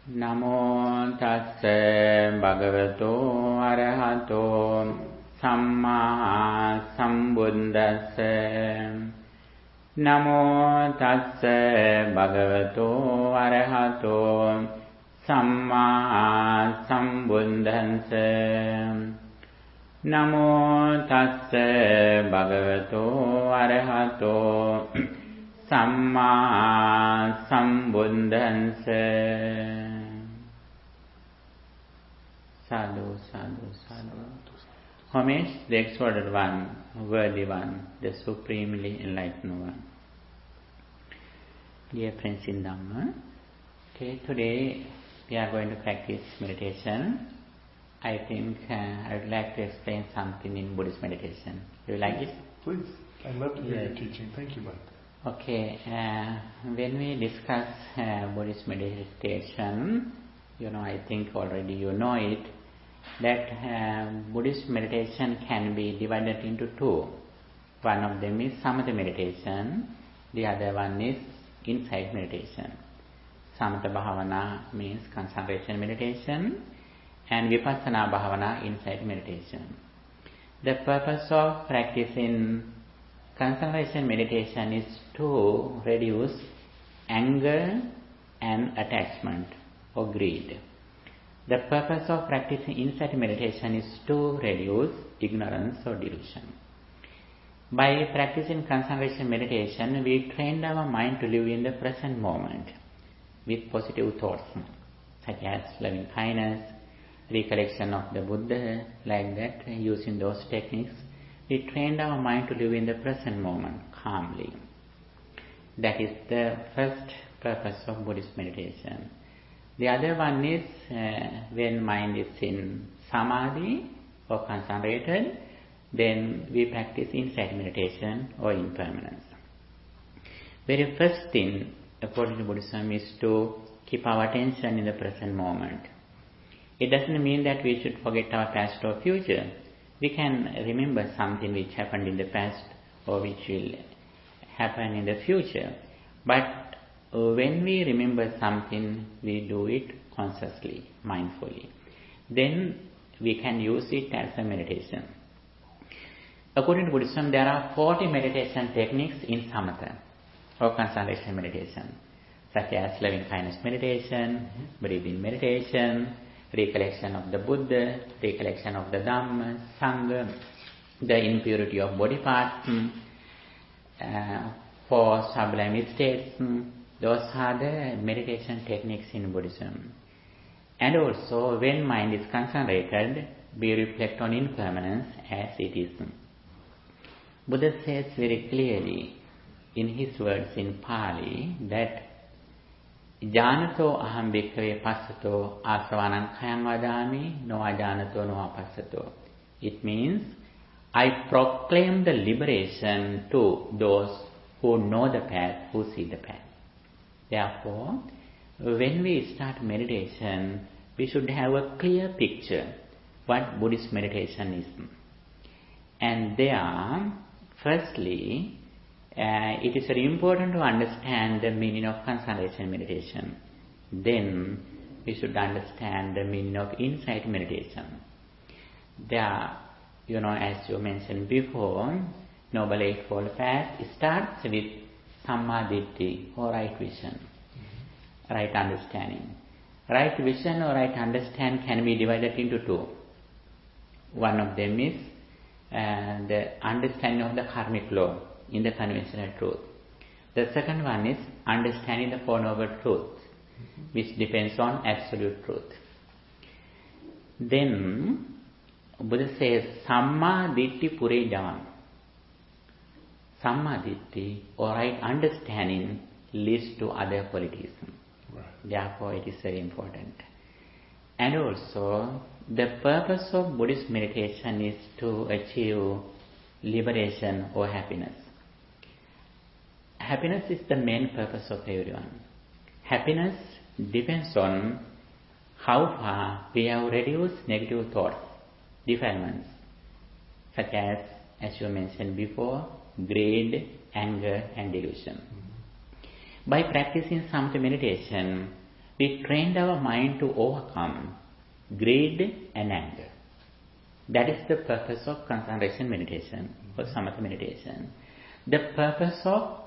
Namo tassa bhagavato arahato samma sambuddhassa. Namo tassa bhagavato arahato samma sambuddhassa. Namo tassa bhagavato arahato samma sambuddhassa. Sadhu, sadhu, sadhu. Homage the exalted one, worthy one, the supremely enlightened one. Dear friends in Dhamma, okay, today we are going to practice meditation. I think I would like to explain something in Buddhist meditation. Do you like it? Please. I'd love to hear your teaching. Thank you, Mike. Okay, when we discuss Buddhist meditation, I think already you know it, that Buddhist meditation can be divided into two. One of them is Samatha meditation, the other one is insight meditation. Samatha Bhavana means concentration meditation, and Vipassana Bhavana, insight meditation. The purpose of practicing concentration meditation is to reduce anger and attachment or greed. The purpose of practicing insight meditation is to reduce ignorance or delusion. By practicing concentration meditation, we train our mind to live in the present moment with positive thoughts, such as loving kindness, recollection of the Buddha, like that. Using those techniques, we trained our mind to live in the present moment calmly. That is the first purpose of Buddhist meditation. The other one is when mind is in samadhi or concentrated, then we practice insight meditation or impermanence. Very first thing, according to Buddhism, is to keep our attention in the present moment. It doesn't mean that we should forget our past or future. We can remember something which happened in the past or which will happen in the future. But when we remember something, we do it consciously, mindfully. Then we can use it as a meditation. According to Buddhism, there are 40 meditation techniques in Samatha or concentration meditation, such as loving kindness meditation, breathing meditation, recollection of the Buddha, recollection of the Dhamma, Sangha, the impurity of body parts, for sublime states. Those are the meditation techniques in Buddhism. And also, when mind is concentrated, we reflect on impermanence as it is. Buddha says very clearly in his words in Pali that Janato aham bhikkhave passato asavanam khayam vadami no ajanato no apassato. It means, I proclaim the liberation to those who know the path, who see the path. Therefore, when we start meditation, we should have a clear picture what Buddhist meditation is. And there, firstly, it is very important to understand the meaning of concentration meditation. Then we should understand the meaning of insight meditation. There, as you mentioned before, Noble Eightfold Path starts with Samma Ditti or right vision, right understanding. Right vision or right understanding can be divided into two. One of them is the understanding of the karmic law in the conventional truth. The second one is understanding the Four Noble Truths, which depends on absolute truth. Then Buddha says Samma Ditti Pure Javan. Samma Ditti or right understanding leads to other qualities. Right. Therefore it is very important. And also the purpose of Buddhist meditation is to achieve liberation or happiness. Happiness is the main purpose of everyone. Happiness depends on how far we have reduced negative thoughts, defilements, such as you mentioned before, greed, anger and delusion. By practicing Samatha meditation, we trained our mind to overcome greed and anger. That is the purpose of concentration meditation or samatha meditation. The purpose of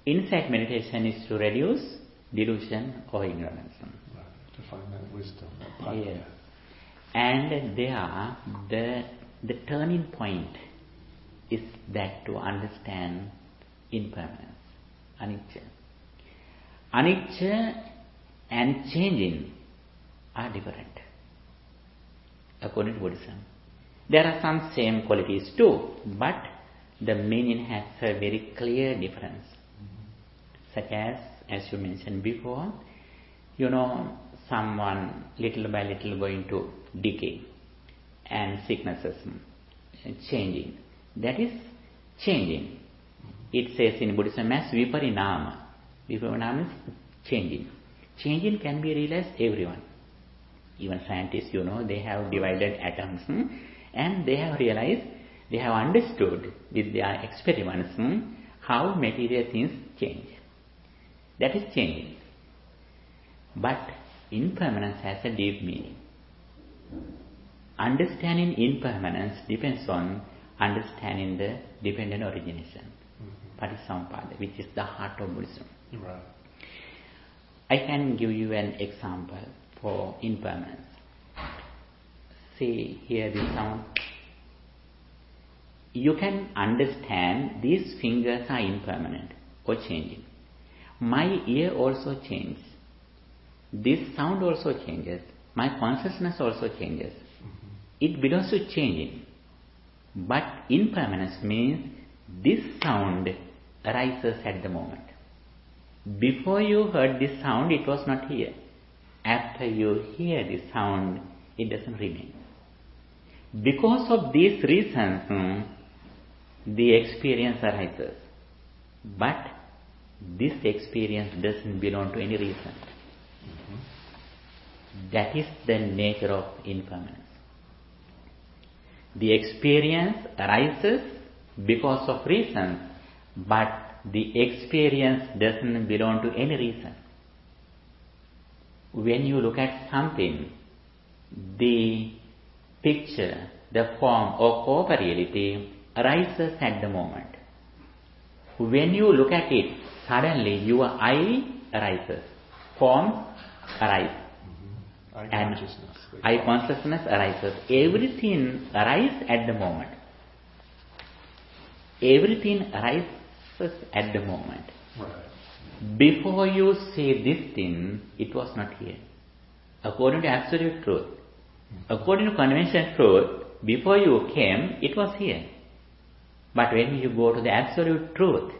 insight meditation is to reduce delusion or ignorance. Right. To find that wisdom, that path. Yes. And the turning point is that to understand impermanence, anicca. Anicca and changing are different according to Buddhism. There are some same qualities too, but the meaning has a very clear difference. Such as you mentioned before, someone little by little going to decay and sicknesses changing. That is changing. It says in Buddhism as viparinama. Viparinama is changing. Changing can be realized everyone. Even scientists, they have divided atoms and they have realized, they have understood with their experiments how material things change. That is changing. But impermanence has a deep meaning. Understanding impermanence depends on understanding the dependent origination, Patisampada, which is the heart of Buddhism. Right. I can give you an example for impermanence. See here this sound. You can understand these fingers are impermanent or changing. My ear also changes. This sound also changes. My consciousness also changes. It belongs to changing. But impermanence means this sound arises at the moment. Before you heard this sound, it was not here. After you hear this sound, it doesn't remain. Because of these reasons, the experience arises. But this experience doesn't belong to any reason. That is the nature of impermanence. The experience arises because of reasons, but the experience doesn't belong to any reason. When you look at something, the picture, the form or corporeality arises at the moment. When you look at it, suddenly your eye arises, form arises, and eye consciousness arises. Everything arises at the moment. Everything arises at the moment. Right. Before you see this thing, it was not here. According to absolute truth. According to conventional truth, before you came, it was here. But when you go to the absolute truth,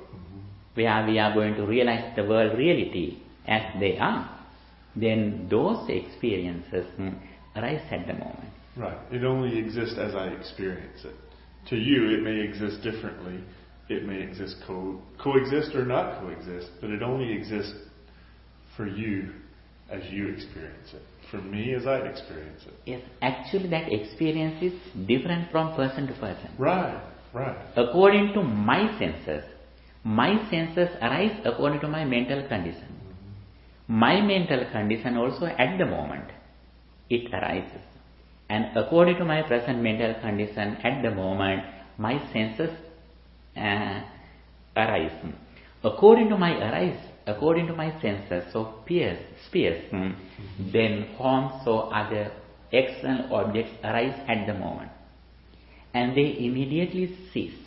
where we are going to realize the world reality as they are, then those experiences arise at the moment. Right. It only exists as I experience it. To you, it may exist differently. It may exist coexist or not coexist, but it only exists for you as you experience it. For me, as I experience it. Yes, actually that experience is different from person to person. Right, right. According to my senses arise according to my mental condition. My mental condition also at the moment, it arises. And according to my present mental condition at the moment, my senses arise. According to my senses, so spheres, then forms or other external objects arise at the moment. And they immediately cease.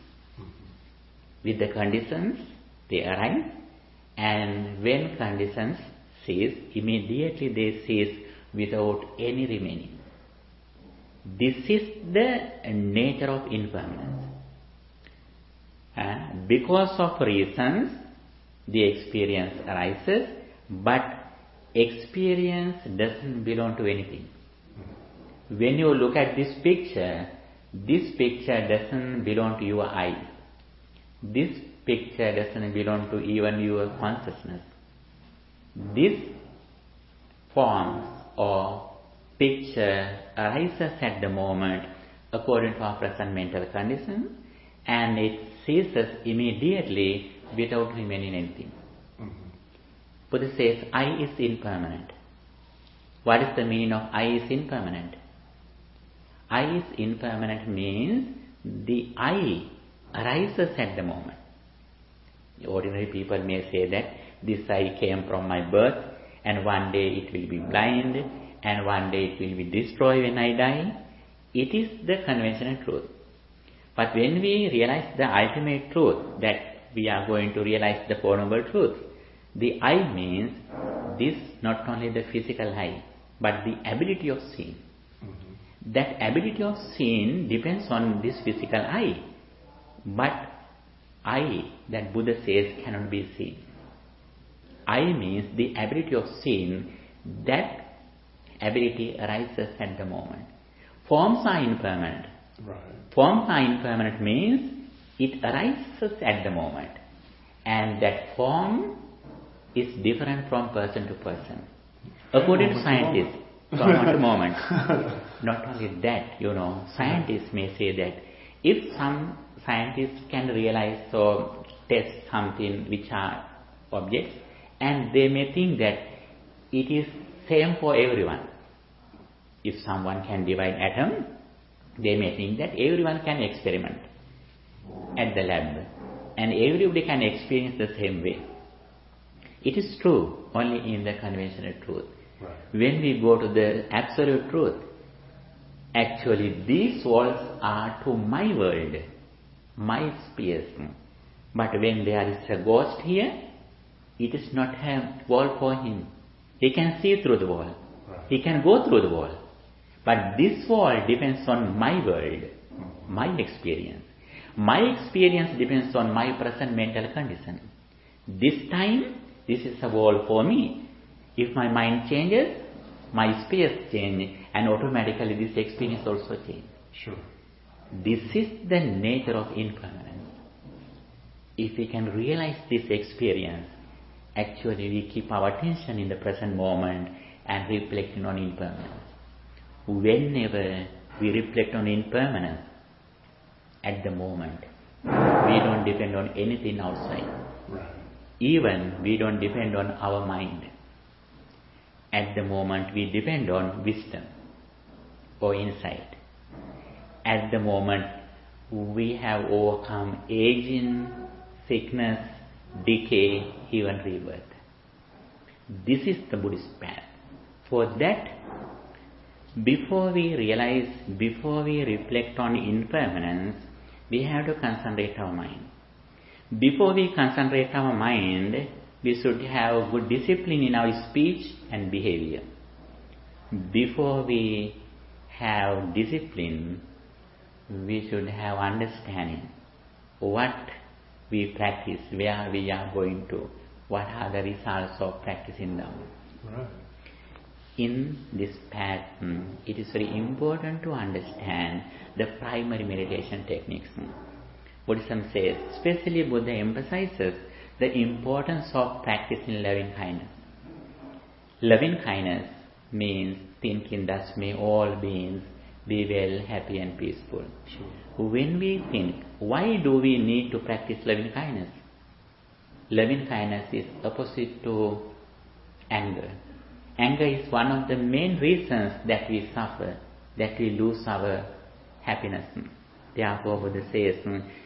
With the conditions, they arise, and when conditions cease, immediately they cease without any remaining. This is the nature of impermanence. Because of reasons, the experience arises, but experience doesn't belong to anything. When you look at this picture doesn't belong to your eye. This picture doesn't belong to even your consciousness. This form or picture arises at the moment according to our present mental condition, and it ceases immediately without remaining anything. Buddha says, I is impermanent. What is the meaning of I is impermanent? I is impermanent means the I arises at the moment. Ordinary people may say that this I came from my birth, and one day it will be blind, and one day it will be destroyed when I die. It is the conventional truth. But when we realize the ultimate truth, that we are going to realize the Four Noble Truths, the I means this, not only the physical I, but the ability of seeing. Mm-hmm. That ability of seeing depends on this physical I. But I, that Buddha says, cannot be seen. I means the ability of seeing. That ability arises at the moment. Forms are impermanent. Right. Forms are impermanent means it arises at the moment. And that form is different from person to person. According to scientists, from moment to moment. Not only that, scientists may say that if some scientists can realize or test something which are objects, and they may think that it is same for everyone. If someone can divide atom, they may think that everyone can experiment at the lab, and everybody can experience the same way. It is true only in the conventional truth. Right. When we go to the absolute truth, actually these walls are to my world, my space. But when there is a ghost here, it is not a wall for him. He can see through the wall. Right. He can go through the wall. But this wall depends on my world, my experience. My experience depends on my present mental condition. This time, this is a wall for me. If my mind changes, my space changes, and automatically this experience also changes. Sure. This is the nature of impermanence. If we can realize this experience, actually we keep our attention in the present moment and reflecting on impermanence. Whenever we reflect on impermanence, at the moment, we don't depend on anything outside. Right. Even we don't depend on our mind. At the moment, we depend on wisdom or insight. At the moment, we have overcome aging, sickness, decay, even rebirth. This is the Buddhist path. For that, before we realize, before we reflect on impermanence, we have to concentrate our mind. Before we concentrate our mind, we should have good discipline in our speech and behavior. Before we have discipline, we should have understanding what we practice, where we are going to, what are the results of practicing them. Right. In this path, it is very important to understand the primary meditation techniques. Buddhism says, especially Buddha emphasizes the importance of practicing loving kindness. Loving kindness means thinking thus may all beings be well, happy and peaceful. Sure. When we think, why do we need to practice loving kindness? Loving kindness is opposite to anger. Anger is one of the main reasons that we suffer, that we lose our happiness. Therefore, Buddha says,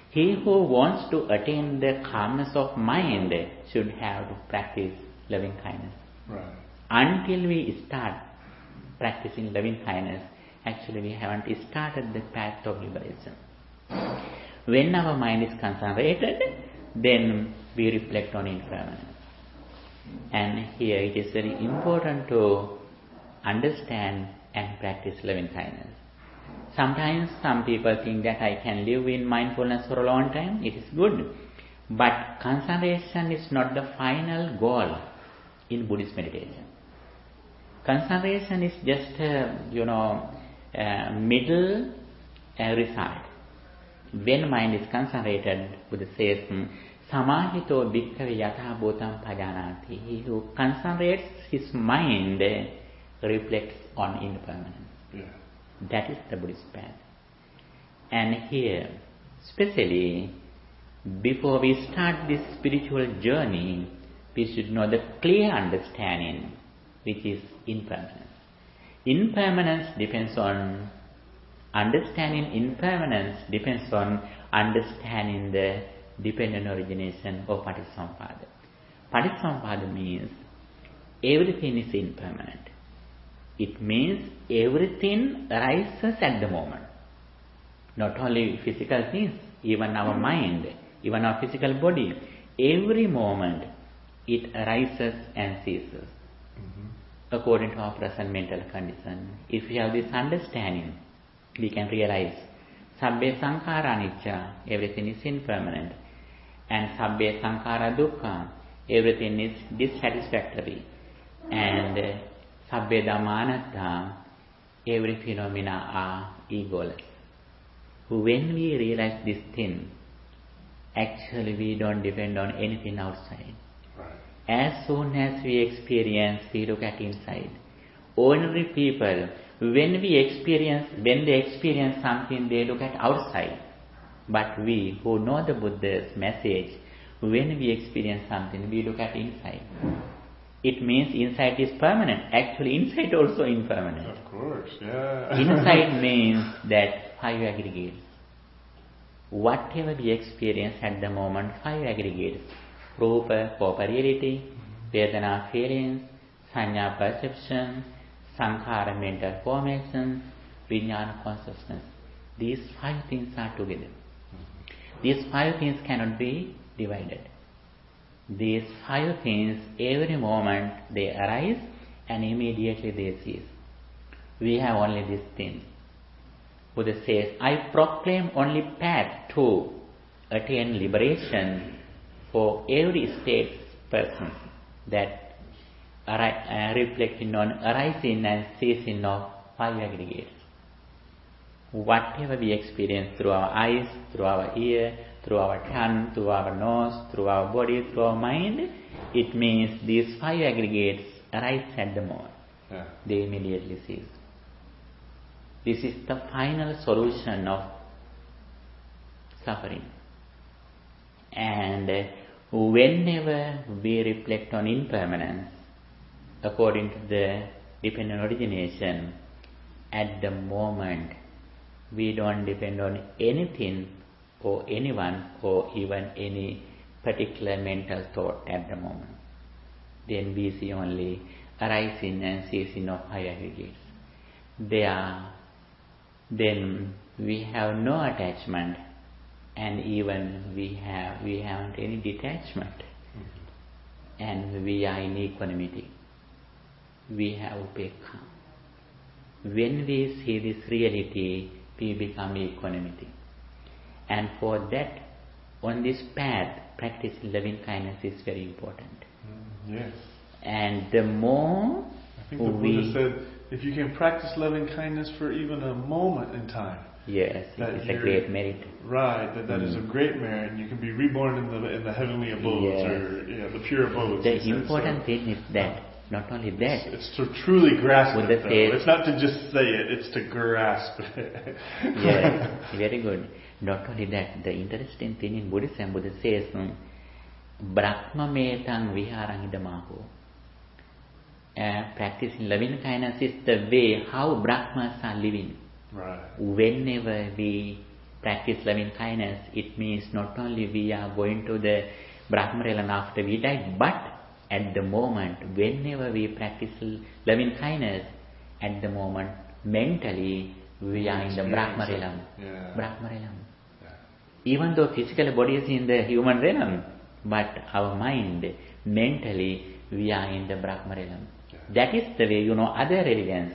he who wants to attain the calmness of mind should have to practice loving kindness. Right. Until we start practicing loving kindness, actually we haven't started the path of liberation. When our mind is concentrated, then we reflect on impermanence. And here it is very important to understand and practice loving kindness. Sometimes some people think that I can live in mindfulness for a long time. It is good. But concentration is not the final goal in Buddhist meditation. Concentration is just a middle result. When mind is concentrated, Buddha says, Samahito bhikkhave yatha bhutam pajanati. He who concentrates his mind reflects on impermanence. Yeah. That is the Buddhist path. And here, especially before we start this spiritual journey, we should know the clear understanding, which is impermanence. Impermanence depends on understanding. Impermanence depends on understanding the dependent origination of Paticcasamuppada. Paticcasamuppada means everything is impermanent. It means everything arises at the moment. Not only physical things, even our mind, even our physical body. Every moment it arises and ceases according to our present mental condition. If we have this understanding, we can realize Sabbe Sankhara Anicca, everything is impermanent, and Sabbe Sankhara Dukkha, everything is dissatisfactory, and Sabbe Dhamma Anatta, every phenomena are egoless. When we realize this thing, actually we don't depend on anything outside. Right. As soon as we experience, we look at inside. Ordinary people, when they experience something, they look at outside. But we who know the Buddha's message, when we experience something, we look at inside. It means inside is permanent. Actually, inside also impermanent. Of course, yeah. Inside means that 5 aggregates. Whatever we experience at the moment, 5 aggregates. Rupa, corporeality, Vedana, feelings, Sanya, perception, Sankhara, mental formations, Vijnana, consciousness. These 5 things are together. These 5 things cannot be divided. These 5 things, every moment they arise and immediately they cease. We have only this thing. Buddha says, I proclaim only path to attain liberation for every state person, that reflecting on arising and ceasing of 5 aggregates. Whatever we experience through our eyes, through our ear, through our tongue, through our nose, through our body, through our mind, it means these 5 aggregates arise at the moment. Yeah. They immediately cease. This is the final solution of suffering. And whenever we reflect on impermanence, according to the dependent origination, at the moment we don't depend on anything or anyone or even any particular mental thought at the moment. Then we see only arising and ceasing of 5 aggregates. Then we have no attachment, and even we haven't any detachment, and we are in equanimity. We have upekkha. When we see this reality, we become equanimity. And for that, on this path, practicing loving kindness is very important. Yes. And the more I think the Buddha said, if you can practice loving kindness for even a moment in time, yes, it's a great merit. Right, that is a great merit, and you can be reborn in the heavenly abodes, or the pure abodes. The important thing is that, not only that, it's to truly grasp it. Says, it's not to just say it; it's to grasp it. Yes, very good. Not only that, the interesting thing in Buddhism, Buddha says, Brahma metang viharang idamaho. Practicing loving kindness is the way how Brahmas are living. Right. Whenever we practice loving kindness, it means not only we are going to the Brahma realm after we die, but at the moment, whenever we practice loving kindness, at the moment, mentally, we are in the Brahma realm. Yeah. Brahma realm. Yeah. Even though physical body is in the human realm, but our mind, mentally, we are in the Brahma realm. Yeah. That is the way, other religions,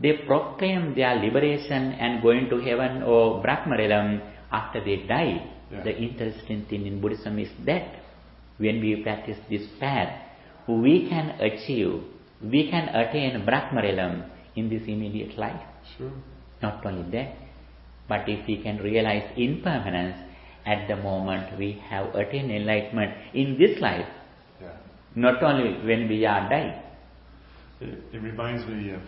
they proclaim their liberation and going to heaven or Brahma realm after they die. Yeah. The interesting thing in Buddhism is that when we practice this path, we can attain Brahma realm in this immediate life. Sure. Not only that, but if we can realize impermanence, at the moment we have attained enlightenment in this life. Yeah. Not only when we are dying. It reminds me of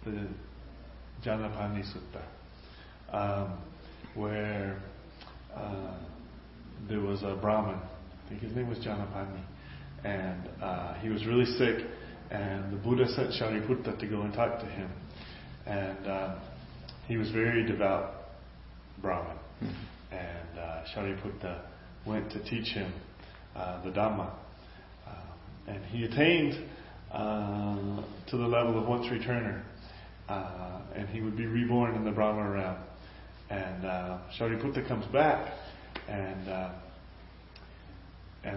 the Janapani Sutta, where there was a Brahmin, I think his name was Janapani, and he was really sick, and the Buddha sent Sariputta to go and talk to him. And he was very devout Brahmin. And Sariputta went to teach him the Dhamma. And he attained to the level of once returner. And he would be reborn in the Brahma realm. And Sariputta comes back, and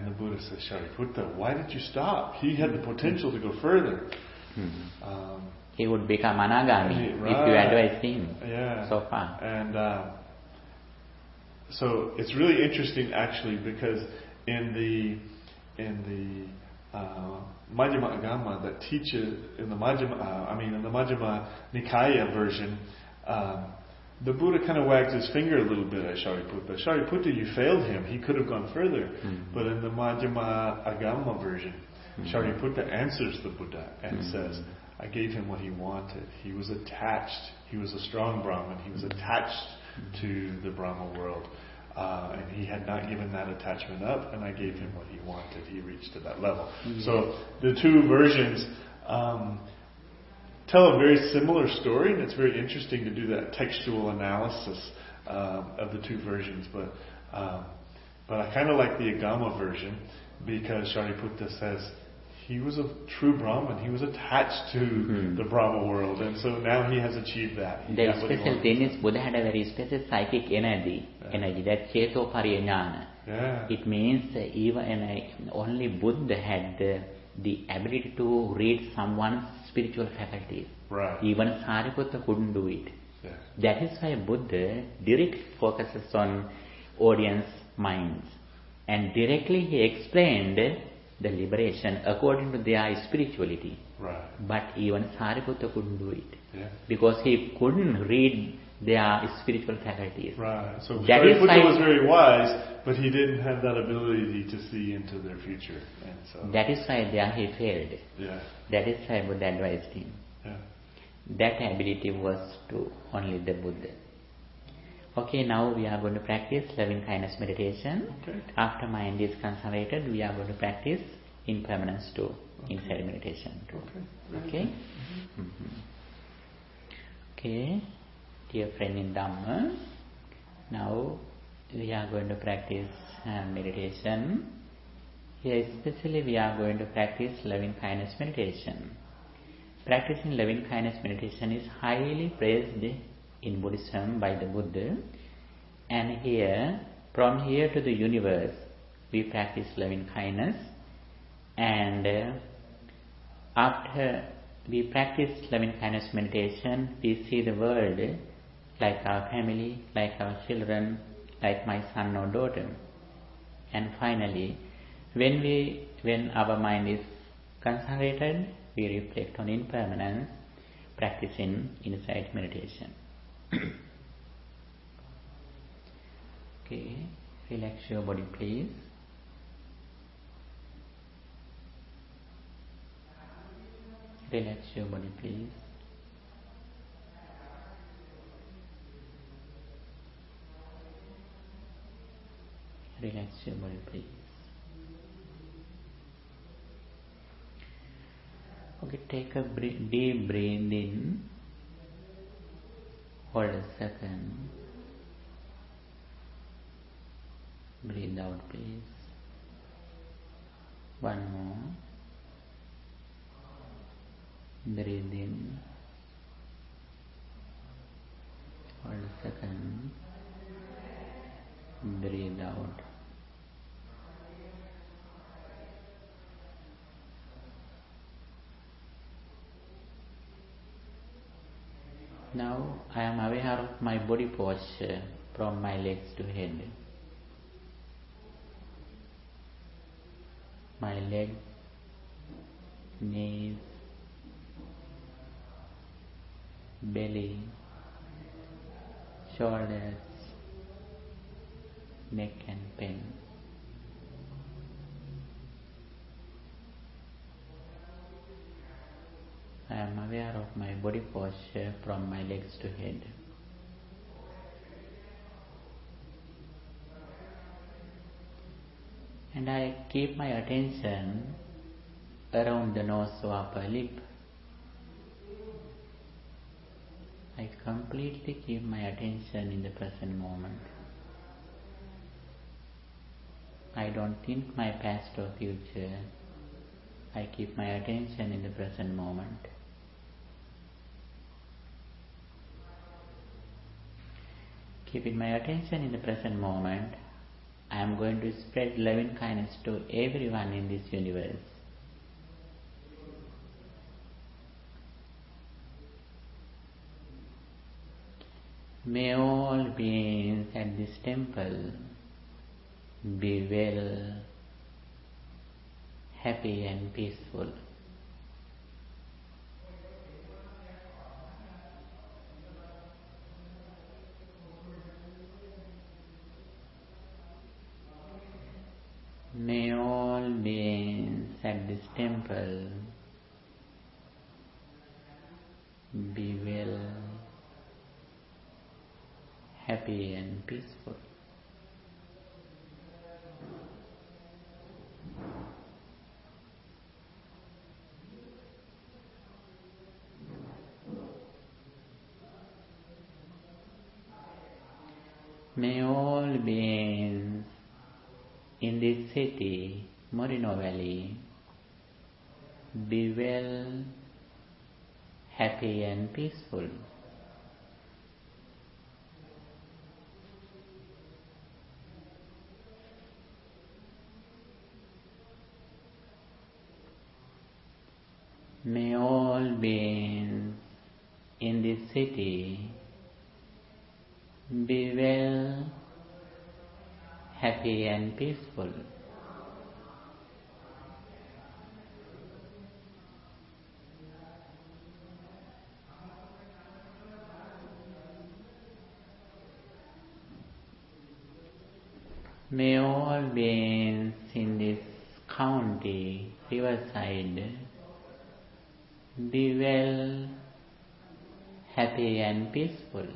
the Buddha says, Sariputta, why did you stop? He had the potential to go further. He would become anagami right. if you advise him so far. And so it's really interesting, actually, because in the Majjhima Agama that teaches in the Majjhima Nikaya version, the Buddha kind of wags his finger a little bit at Sariputta. Sariputta, you failed him. He could have gone further. But in the Majjhima Agama version, Sariputta answers the Buddha and says, I gave him what he wanted. He was attached. He was a strong Brahmin. He was attached to the Brahma world. And he had not given that attachment up, and I gave him what he wanted. He reached to that level. So the two versions tell a very similar story, and it's very interesting to do that textual analysis of the two versions. But I kind of like the Agama version, because Sariputta says he was a true Brahmin. He was attached to the Brahma world, and so now he has achieved that. The special thing is Buddha had a very special psychic energy, that Cheto Pariyajnana. It means even only Buddha had the ability to read someone's spiritual faculties. Right. Even Sariputta couldn't do it. That is why Buddha directly focuses on audience minds, and directly he explained the liberation according to their spirituality. Right. But even Sariputta couldn't do it. Because he couldn't read their spiritual faculties. Right. So that Sariputta was very wise, but he didn't have that ability to see into their future. And so that is why there he failed. That is why Buddha advised him. That ability was to only the Buddha. Okay, now we are going to practice loving kindness meditation. After mind is concentrated, we are going to practice impermanence too, inside meditation too. Okay? Okay, dear friend in Dhamma, now we are going to practice meditation. Here especially we are going to practice loving kindness meditation. Practicing loving kindness meditation is highly praised in Buddhism by the Buddha, and here, from here to the universe, we practice loving kindness, and after we practice loving kindness meditation, we see the world like our family, like our children, like my son or daughter. And finally, when our mind is concentrated, we reflect on impermanence, practicing insight meditation. Okay, relax your body, please. Relax your body, please. Relax your body, please. Okay, take a deep breath in. Hold a second. Breathe out, please. One more. Breathe in. Hold a second. Breathe out. Now I am aware of my body posture from my legs to head. My legs, knees, belly, shoulders, neck and pen. I am aware of my body posture from my legs to head. And I keep my attention around the nose or upper lip. I completely keep my attention in the present moment. I don't think my past or future. I keep my attention in the present moment. Keeping my attention in the present moment, I am going to spread loving kindness to everyone in this universe. May all beings at this temple be well, happy and peaceful. May all beings at this temple be well, happy and peaceful. May all beings in this city, Moreno Valley, be well, happy and peaceful. May all beings in this city be well, happy and peaceful. May all beings in this county, Riverside, be well, happy and peaceful.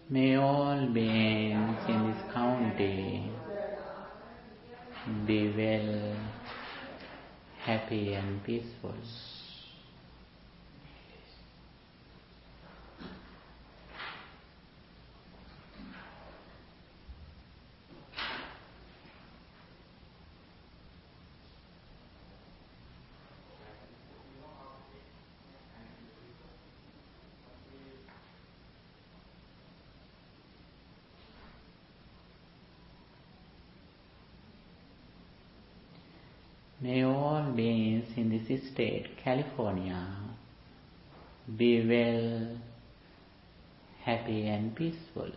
May all beings in this county be well, happy and peaceful. May all beings in this state, California, be well, happy and peaceful.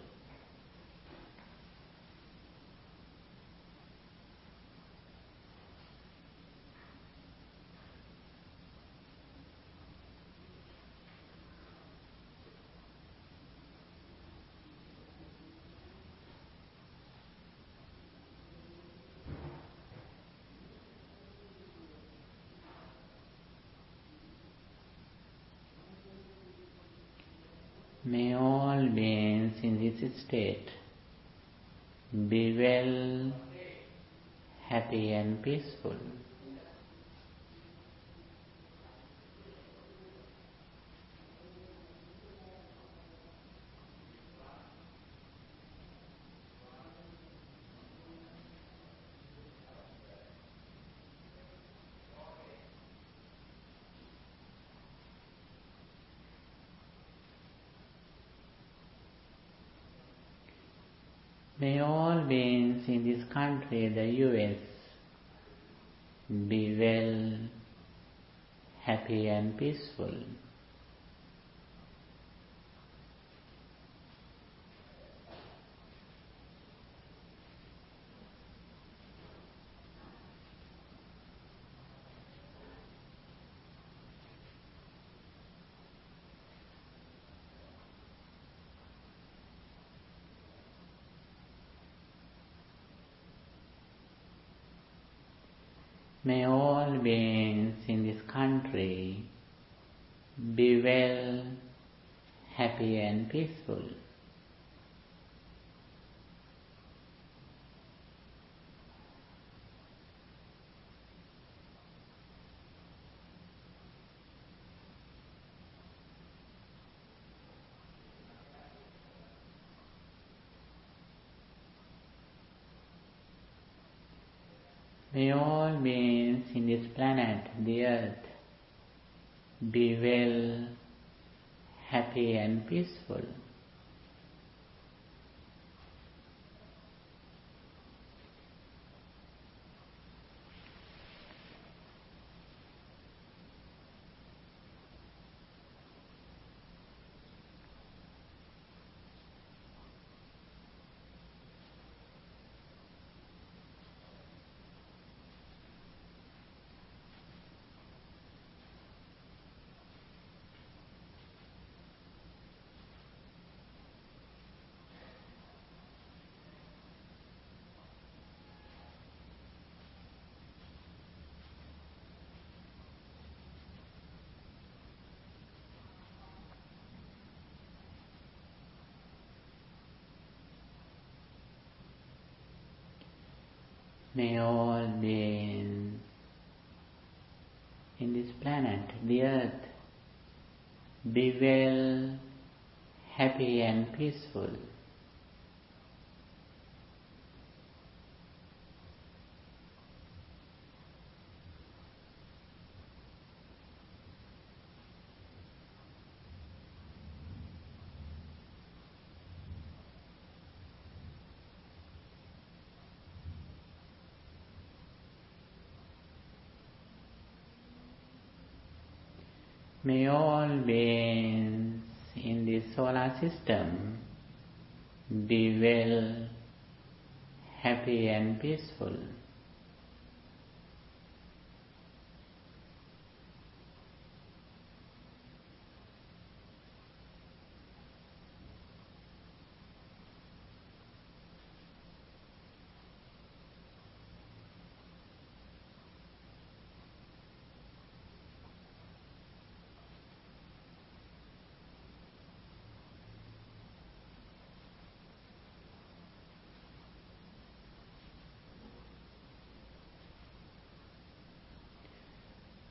May all beings in this state be well, happy and peaceful. May all beings in this country, the US, be well, happy and peaceful. May all beings in this country be well, happy and peaceful. May all beings in this planet, the earth, be well, happy and peaceful. May all beings in this planet, the earth, be well, happy and peaceful. May all beings in the solar system be well, happy and peaceful.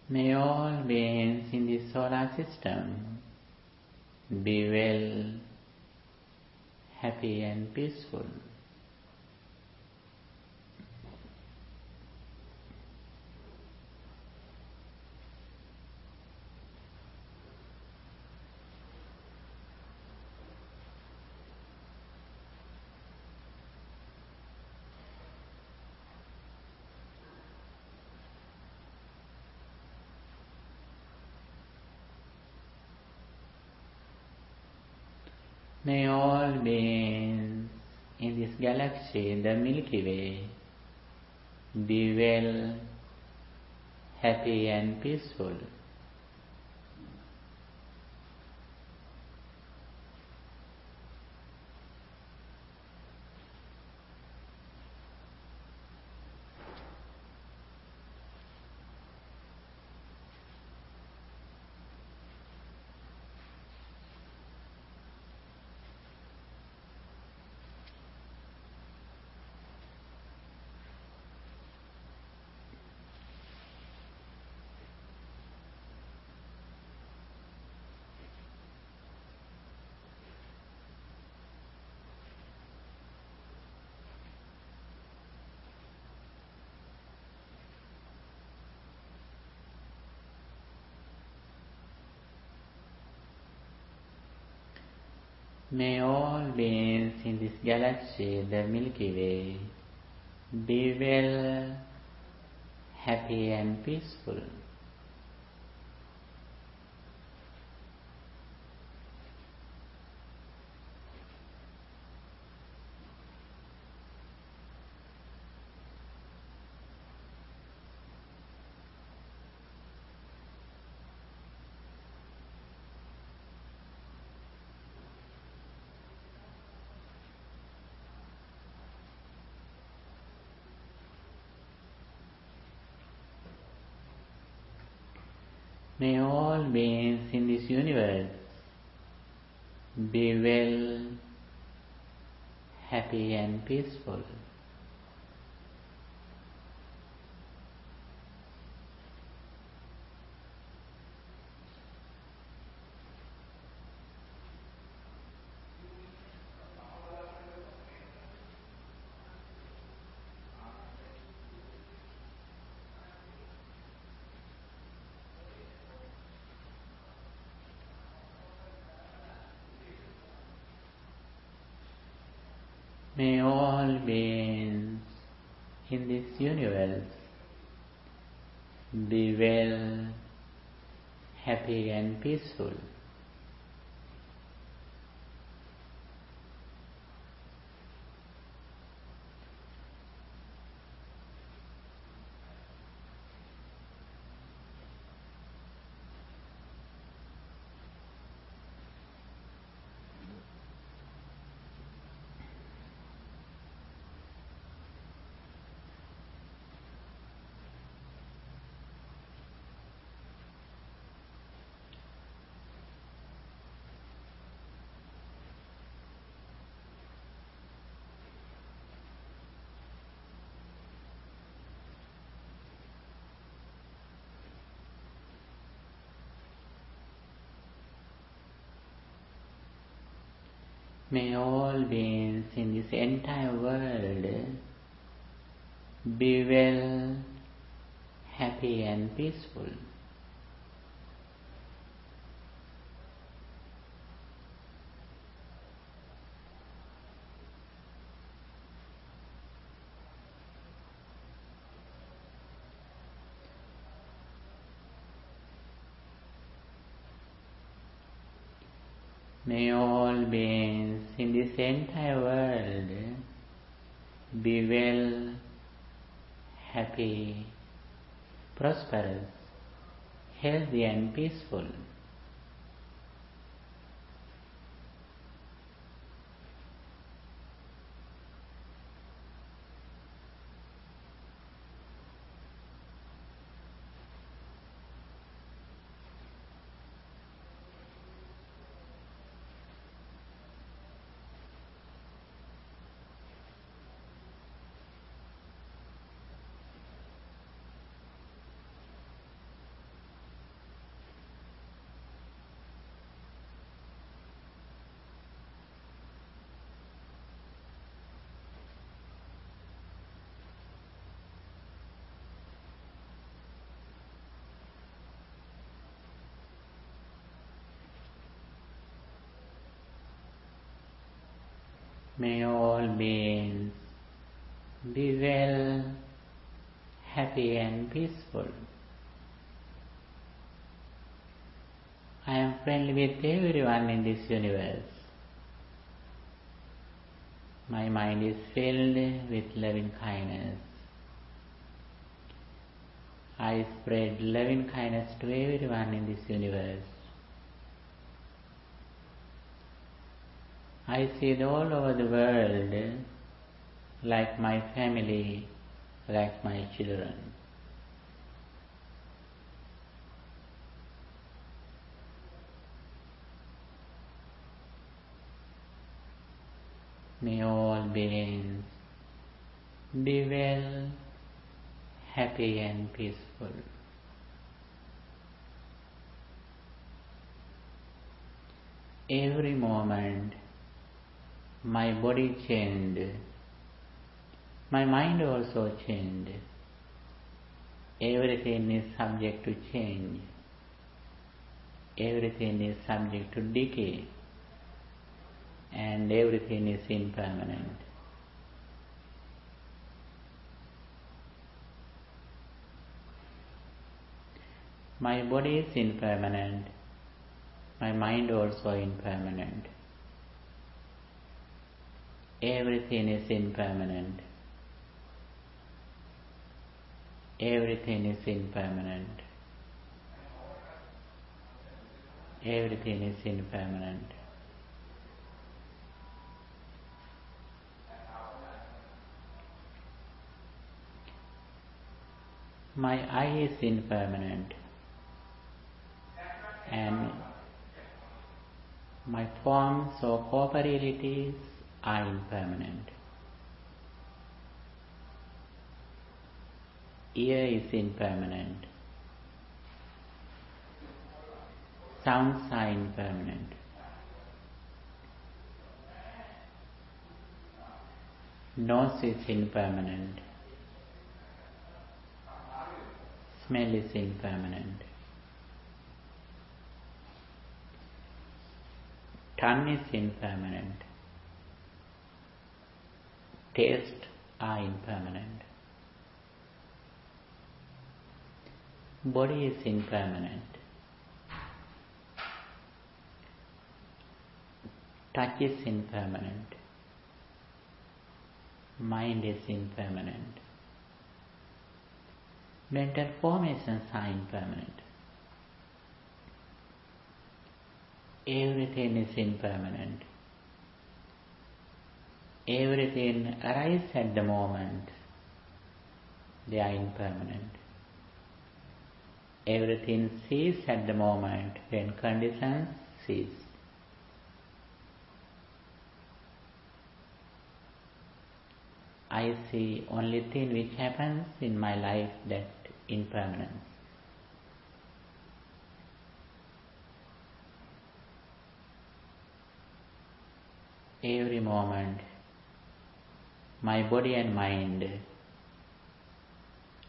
May all beings in the solar system be well, happy and peaceful. May all beings in this galaxy, the Milky Way, be well, happy and peaceful. May all beings in this galaxy, the Milky Way, be well, happy and peaceful. May all beings in this universe be well, happy and peaceful. May all beings in this universe be well, happy and peaceful. May all beings in this entire world be well, happy and peaceful. May all beings in this entire world be well, happy, prosperous, healthy and peaceful. May all beings be well, happy and peaceful. I am friendly with everyone in this universe. My mind is filled with loving kindness. I spread loving kindness to everyone in this universe. I see it all over the world like my family, like my children. May all beings be well, happy and peaceful. Every moment my body changed, my mind also changed. Everything is subject to change. Everything is subject to decay. And everything is impermanent. My body is impermanent. My mind also impermanent. Everything is impermanent. Everything is impermanent. Everything is impermanent. My eye is impermanent. and my forms or corporealities are impermanent. Ear is impermanent. Sounds are impermanent. Nose is impermanent. Smell is impermanent. Tongue is impermanent. Taste are impermanent. Body is impermanent. Touch is impermanent. Mind is impermanent. Mental formations are impermanent. Everything is impermanent. Everything arises at the moment. They are impermanent. Everything ceases at the moment when conditions cease. I see only thing which happens in my life, that impermanence. Every moment, my body and mind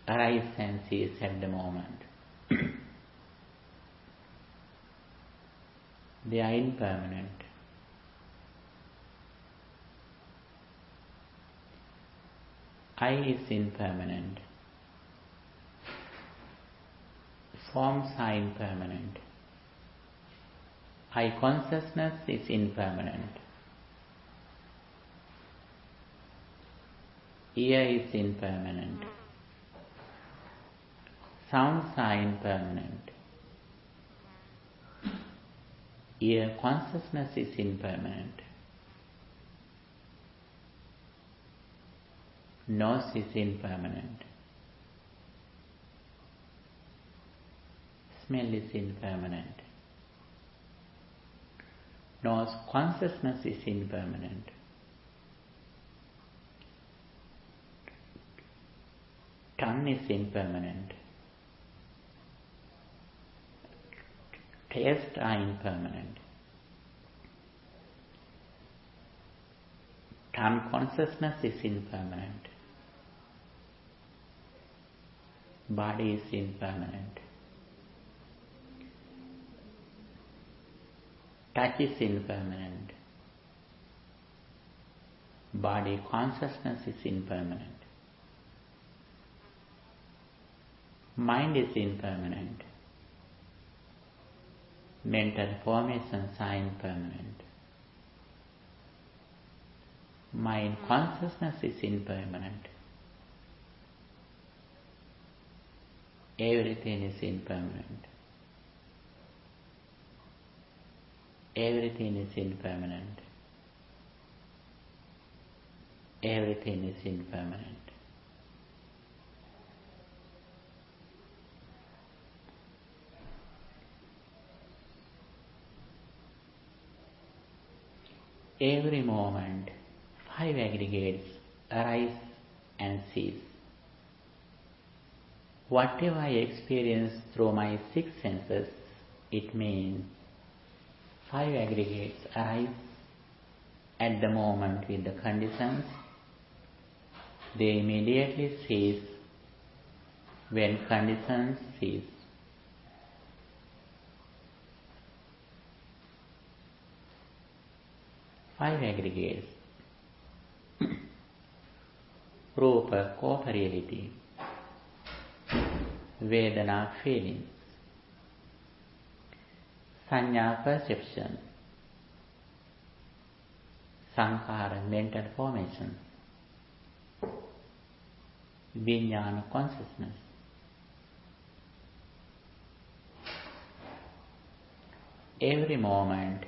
arise and cease at the moment. They are impermanent. I is impermanent. Forms are impermanent. I consciousness is impermanent. Ear is impermanent. Sounds are impermanent. Ear consciousness is impermanent. Nose is impermanent. Smell is impermanent. Nose consciousness is impermanent. Tongue is impermanent. Taste are impermanent. Tongue consciousness is impermanent. Body is impermanent. Touch is impermanent. Body consciousness is impermanent. Mind is impermanent. Mental formations are impermanent. Mind consciousness is impermanent. Everything is impermanent. Everything is impermanent. Everything is impermanent. Every moment, 5 aggregates arise and cease. Whatever I experience through my 6 senses, it means 5 aggregates arise at the moment with the conditions. They immediately cease when conditions cease. Five aggregates. Rupa, corporeality. Vedana, feelings. Sanya, perception. Sankhara, mental formation. Vijnana, consciousness. Every moment,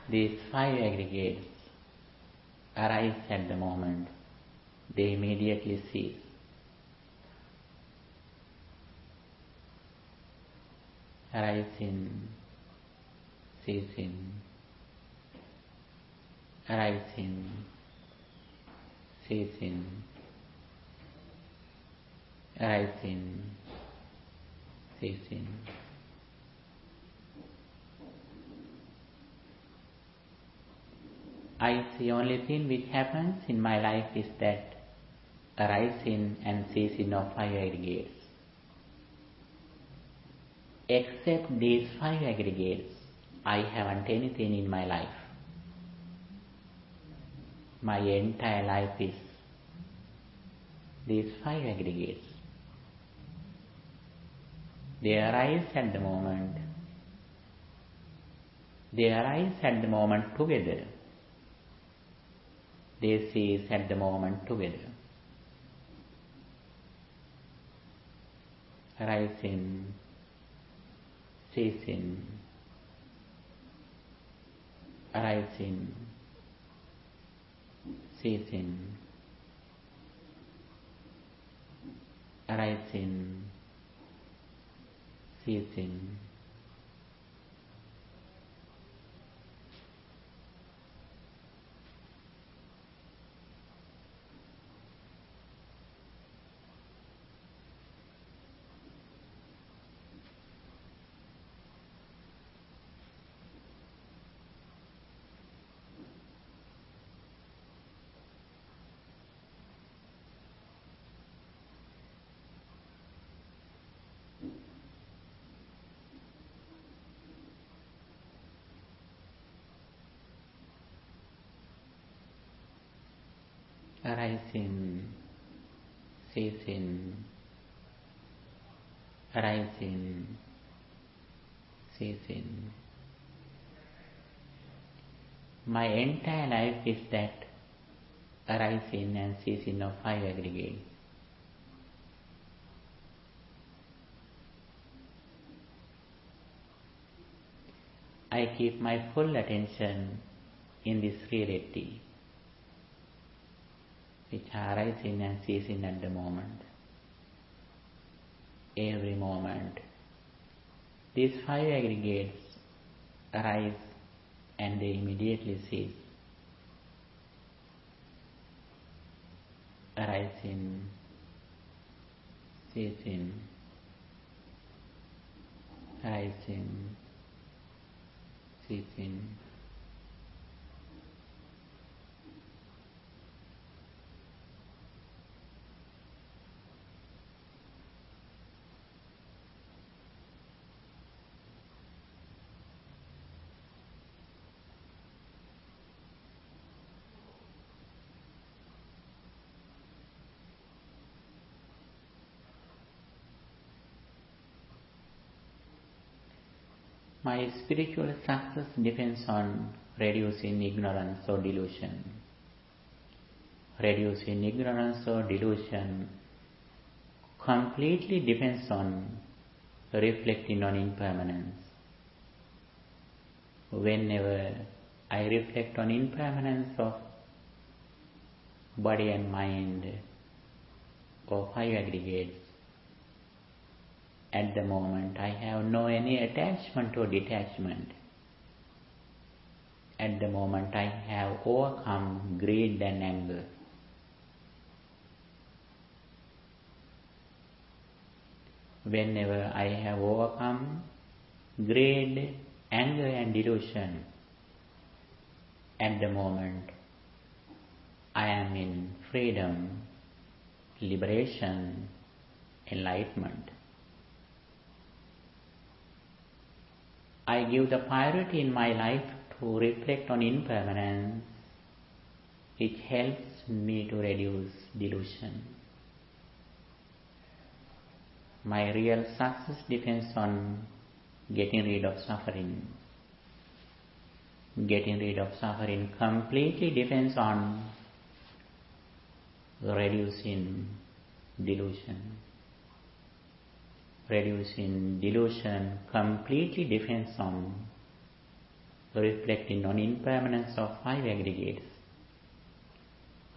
these 5 aggregates arise at the moment. They immediately cease. arising, ceasing, arising, ceasing, arising, ceasing. I see only thing which happens in my life is that arising and ceasing of five aggregates. Except these five aggregates, I haven't anything in my life. My entire life is these five aggregates. They arise at the moment. They arise at the moment together. They cease at the moment together. Arising, ceasing, arising, ceasing, arising, ceasing. Arising, ceasing, arising, ceasing. My entire life is that arising and ceasing of five aggregates. I keep my full attention in this reality, which are arising and ceasing at the moment. Every moment, these five aggregates arise and they immediately cease. Arising, ceasing, arising, ceasing. My spiritual success depends on reducing ignorance or delusion. Reducing ignorance or delusion completely depends on reflecting on impermanence. Whenever I reflect on impermanence of body and mind or five aggregates, at the moment I have no any attachment or detachment. At the moment I have overcome greed and anger. Whenever I have overcome greed, anger and delusion, at the moment I am in freedom, liberation, enlightenment. I give the priority in my life to reflect on impermanence, which helps me to reduce delusion. My real success depends on getting rid of suffering. Getting rid of suffering completely depends on reducing delusion. Reducing delusion completely depends on reflecting on impermanence of five aggregates: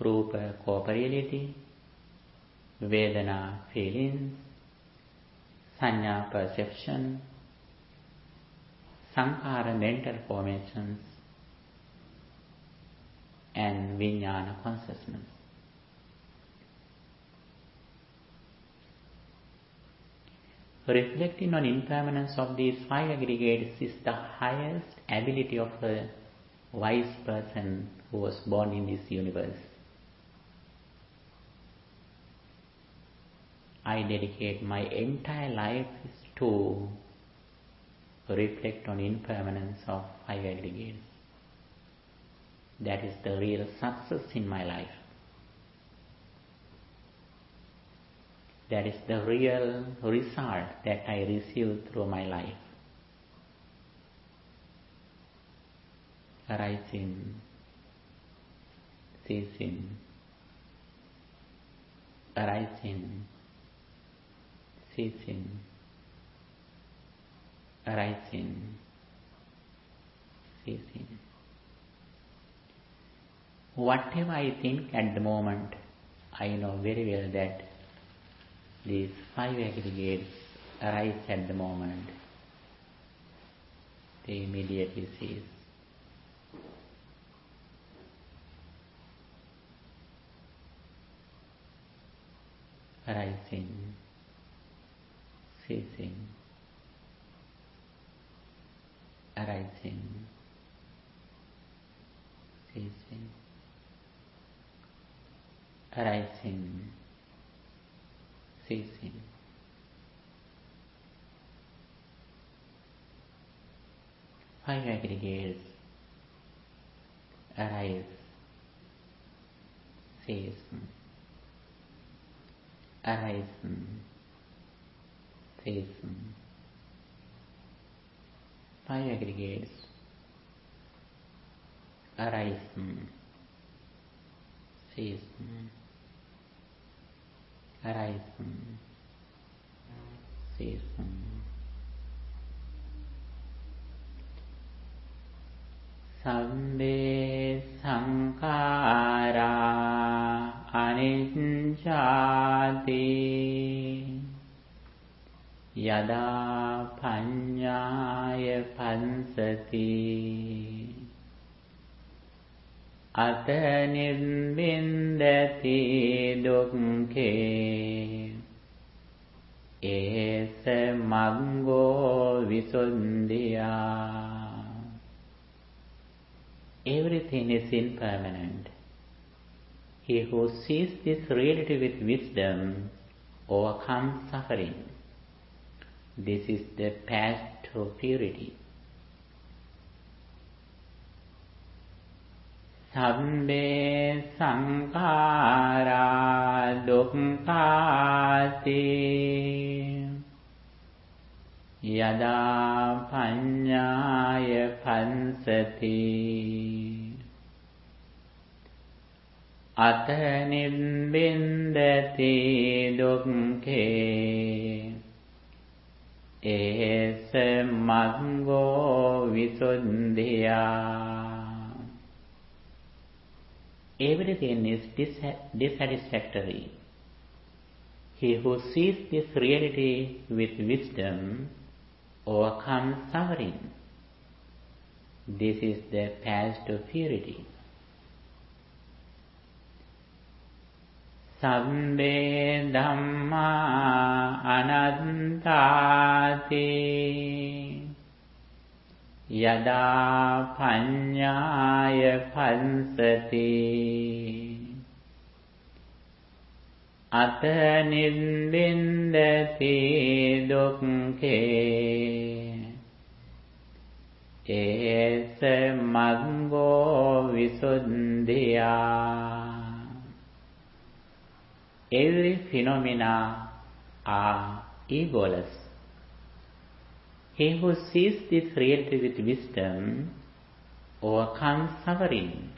Rupa, corporeality; Vedana, feelings; Sanya, perception; sankhara mental formations, and vijnana consciousness. Reflecting on impermanence of these five aggregates is the highest ability of a wise person who was born in this universe. I dedicate my entire life to reflect on impermanence of five aggregates. That is the real success in my life. That is the real result that I receive through my life. Arising, ceasing, arising, ceasing, arising, ceasing. Whatever I think at the moment, I know very well that these five aggregates arise at the moment. They immediately cease. Arising, ceasing, arising, ceasing, arising, ceasing. Five aggregates arise, cease, arise, cease. Five aggregates arise, cease, arise, cease. Sabbe sankhara anicchati yada paññāya pansati ata nibbindati dukkhe esa maggo visuddhya. Everything is impermanent. He who sees this reality with wisdom overcomes suffering. This is the path to purity. Sabbe sankhara dukkhati yada paññāya pansati ata nibbindati dukkhe esa maggo visuddhya. Everything is dissatisfactory. He who sees this reality with wisdom overcomes suffering. This is the path to purity. Sabbe dhamma anattati yada paññāya pansati ata nibbindati dukkhe esa maggo visuddhya. Every phenomena are egoless. He who sees this reality with wisdom overcomes suffering.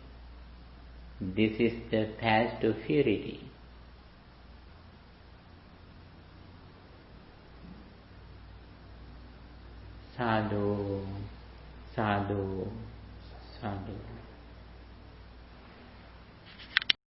This is the path to purity. Sadhu, sadhu, sadhu.